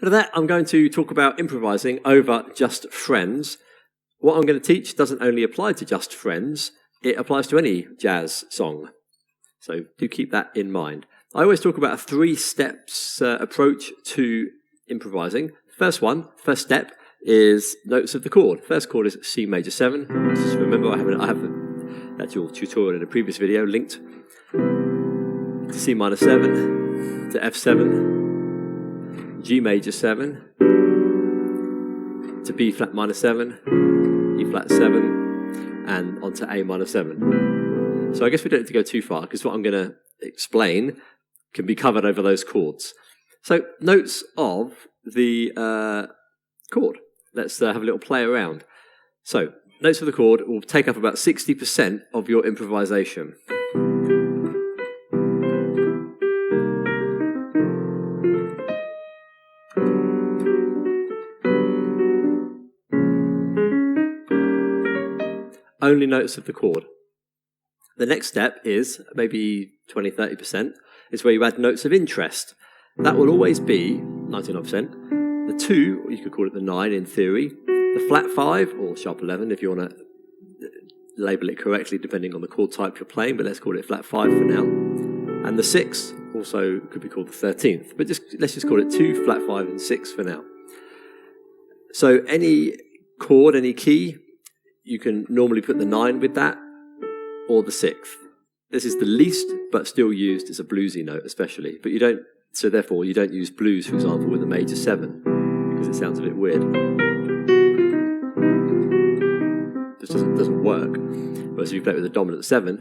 After that, I'm going to talk about improvising over Just Friends. What I'm going to teach doesn't only apply to Just Friends, it applies to any jazz song. So do keep that in mind. I always talk about a 3 steps approach to improvising. First step is notes of the chord. First chord is C major 7. Just remember, I have an actual tutorial in a previous video linked to C minor 7, to F7, G major 7, to B flat minor 7, E flat 7, and onto A minor 7. So I guess we don't need to go too far, because what I'm going to explain can be covered over those chords. So notes of the chord. Let's have a little play around. So notes of the chord will take up about 60% of your improvisation. Only notes of the chord. The next step is maybe 20-30%, is where you add notes of interest. That will always be 99%. The 2, or you could call it the 9 in theory, the flat 5, or sharp 11 if you want to label it correctly depending on the chord type you're playing, but let's call it flat 5 for now. And the 6 also could be called the 13th, but let's just call it 2, flat 5 and 6 for now. So any chord, any key, you can normally put the 9 with that, or the 6th. This is the least, but still used as a bluesy note especially, but therefore you don't use blues, for example, with a major 7, because it sounds a bit weird. This doesn't work. Whereas if you play it with a dominant 7,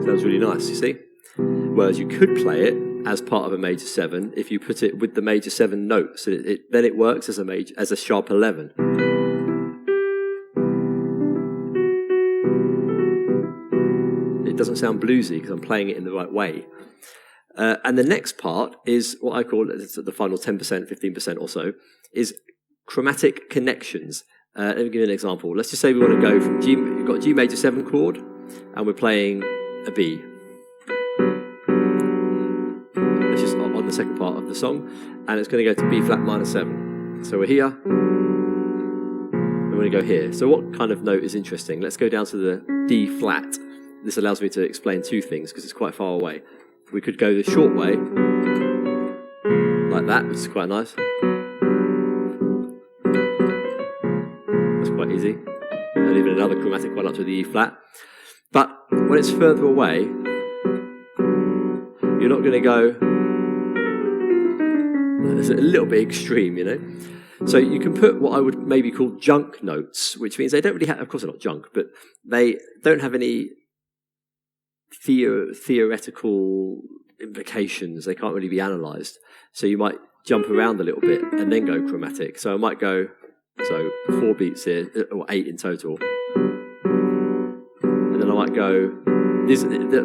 sounds really nice, you see? Whereas you could play it as part of a major 7 if you put it with the major 7 note, so then it works as a sharp 11. It doesn't sound bluesy because I'm playing it in the right way. And the next part is what I call, the final 10%, 15% or so, is chromatic connections. Let me give you an example. Let's just say we want to go from G, you've got a G major 7 chord, and we're playing a B. It's just on the second part of the song, and it's going to go to B flat minor 7. So we're here, we're going to go here. So what kind of note is interesting? Let's go down to the D flat. This allows me to explain 2 things, because it's quite far away. We could go the short way, like that, which is quite nice. That's quite easy. And even another chromatic one up to the E flat. But when it's further away, you're not going to go... It's a little bit extreme, you know. So you can put what I would maybe call junk notes, which means they don't really have... Of course they're not junk, but they don't have any theoretical implications. They can't really be analysed. So you might jump around a little bit and then go chromatic. So I might go, 4 beats here, or 8 in total. And then I might go,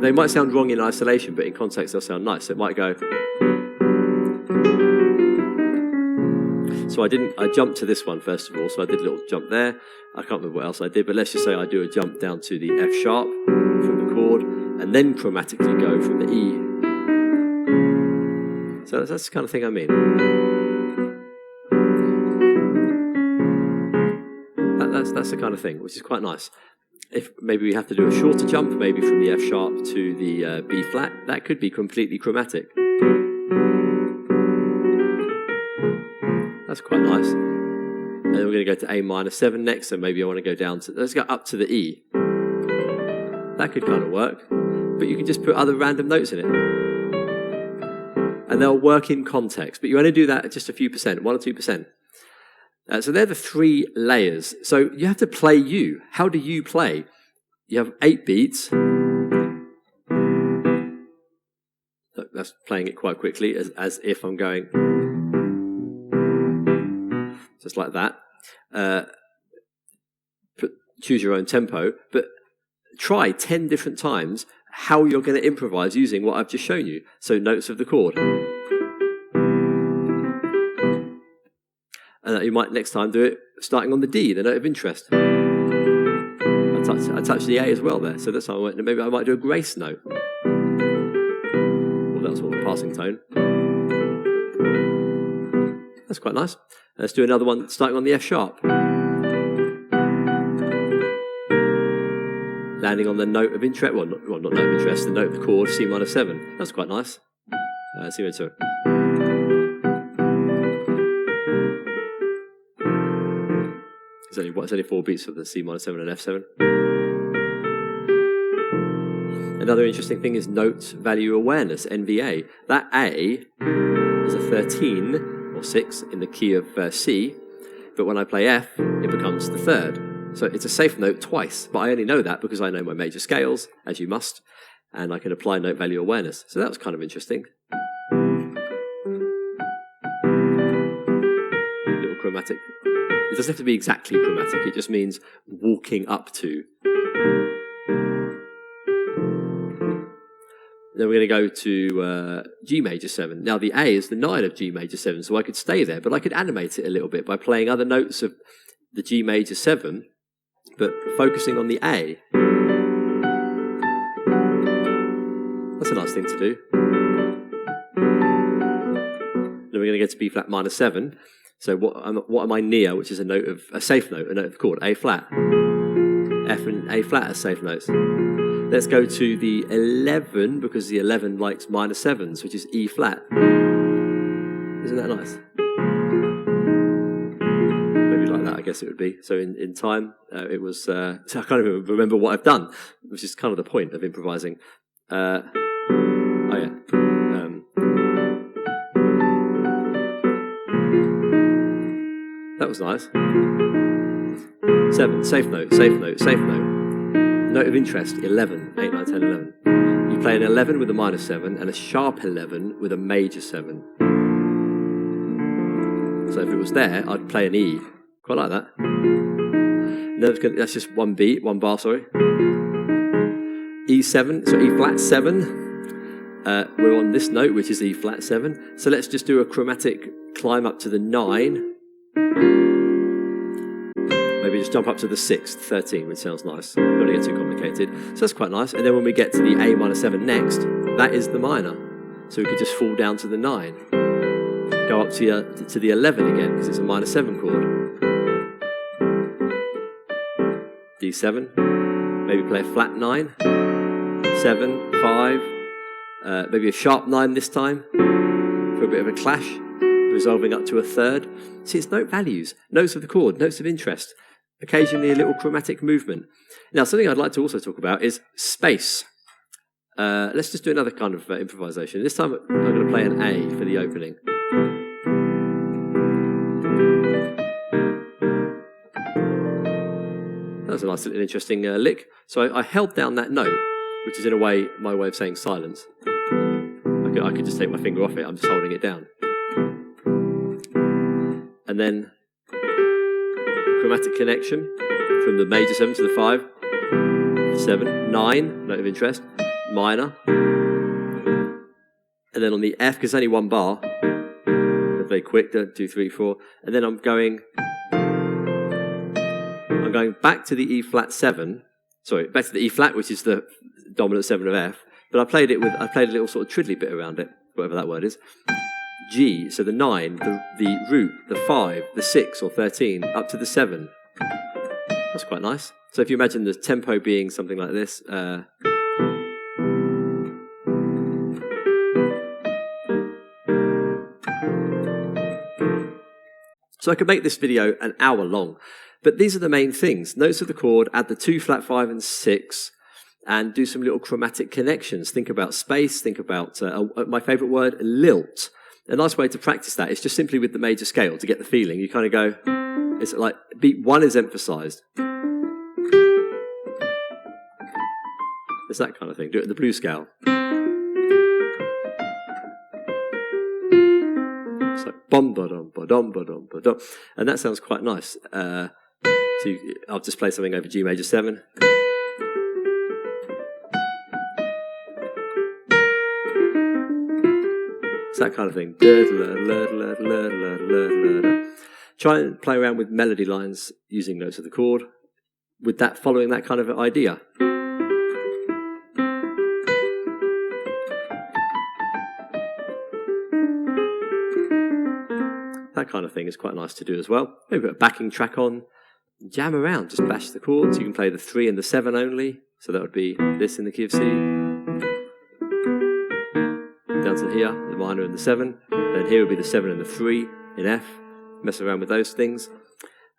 they might sound wrong in isolation, but in context they'll sound nice. So it might go. So I jumped to this one first of all, so I did a little jump there. I can't remember what else I did, but let's just say I do a jump down to the F sharp from the chord, and then chromatically go from the E. So that's the kind of thing I mean. That's the kind of thing, which is quite nice. If maybe we have to do a shorter jump, maybe from the F sharp to the B flat, that could be completely chromatic. That's quite nice. And then we're going to go to A minor 7 next, so maybe I want to go down to, let's go up to the E. That could kind of work, but you can just put other random notes in it. And they'll work in context, but you only do that at just a few percent, 1 or 2%. So they're the 3 layers. So you have to play you. How do you play? You have 8 beats. That's playing it quite quickly, as if I'm going... just like that. Choose your own tempo, but try 10 different times how you're going to improvise using what I've just shown you. So notes of the chord. And you might next time do it starting on the D, the note of interest. I touched the A as well there, so that's how maybe I might do a grace note. Well, that's more of a passing tone. That's quite nice. Let's do another one starting on the F sharp. Landing on the note of interest, well, not note of interest, the note of the chord, C minor 7. That's quite nice. C minor 7. It's only 4 beats of the C minor 7 and F7. Another interesting thing is note value awareness, NVA. That A is a 13 or 6 in the key of C, but when I play F, it becomes the 3rd. So it's a safe note twice, but I only know that because I know my major scales, as you must, and I can apply note value awareness. So that was kind of interesting. Little chromatic. It doesn't have to be exactly chromatic, it just means walking up to. Then we're going to go to G major 7. Now the A is the 9 of G major 7, so I could stay there, but I could animate it a little bit by playing other notes of the G major 7, but focusing on the A. That's a nice thing to do. Then we're going to get to B flat minor 7. So what am I near, which is a note of a safe note, a note of chord, A flat. F and A flat are safe notes. Let's go to the 11, because the 11 likes minor 7s, which is E flat. Isn't that nice? Maybe like that, I guess it would be. So in time, it was, so I can't even remember what I've done, which is kind of the point of improvising. Oh yeah. That was nice. 7, safe note, safe note, safe note. Note of interest, 11, 8, 9, 10, 11. You play an 11 with a minor 7 and a sharp 11 with a major 7. So if it was there, I'd play an E. Quite like that. That's just one beat, one bar, sorry. E7, so E flat 7. We're on this note, which is E flat 7. So let's just do a chromatic climb up to the 9. Maybe just jump up to the 6th, 13, which sounds nice. Don't want to get too complicated. So that's quite nice. And then when we get to the A minor 7 next, that is the minor. So we could just fall down to the 9. Go up to the 11 again, because it's a minor 7 chord. D7. Maybe play a flat 9. 7, 5. Maybe a sharp 9 this time, for a bit of a clash, resolving up to a 3rd. See, it's note values, notes of the chord, notes of interest, occasionally a little chromatic movement. Now, something I'd like to also talk about is space. Let's just do another kind of improvisation. This time I'm going to play an A for the opening. That was a nice little interesting lick. So I held down that note, which is in a way my way of saying silence. I could just take my finger off it, I'm just holding it down. And then chromatic connection from the major 7 to the 5, 7, 9, note of interest, minor. And then on the F, because it's only one bar, very quick, 2, 3, 4. And then I'm going back to the E flat 7, sorry, back to the E flat, which is the dominant 7 of F, but I played a little sort of twiddly bit around it, whatever that word is. G, so the 9, the root, the 5, the 6 or 13, up to the 7. That's quite nice. So if you imagine the tempo being something like this, so I could make this video an hour long, but these are the main things. Notes of the chord, add the 2 flat 5 and 6, and do some little chromatic connections. Think about space, think about, my favourite word, lilt. A nice way to practice that is just simply with the major scale to get the feeling. You kind of go, it's like beat 1 is emphasised. It's that kind of thing. Do it in the blues scale. So bom ba dum ba dum ba dum ba dum, and that sounds quite nice. So I'll just play something over G major 7. It's that kind of thing. Try and play around with melody lines using notes of the chord, with that following that kind of idea. That kind of thing is quite nice to do as well. Maybe put a backing track on, jam around, just bash the chords. You can play the 3 and the 7 only, so that would be this in the key of C, down to here, the minor and the 7, then here would be the 7 and the 3 in F. Mess around with those things.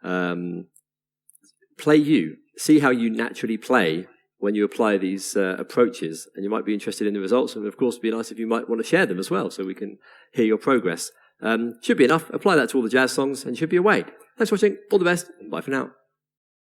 Play you. See how you naturally play when you apply these approaches, and you might be interested in the results, and of course it'd be nice if you might want to share them as well, so we can hear your progress. Should be enough. Apply that to all the jazz songs, and you should be away. Thanks for watching. All the best. Bye for now.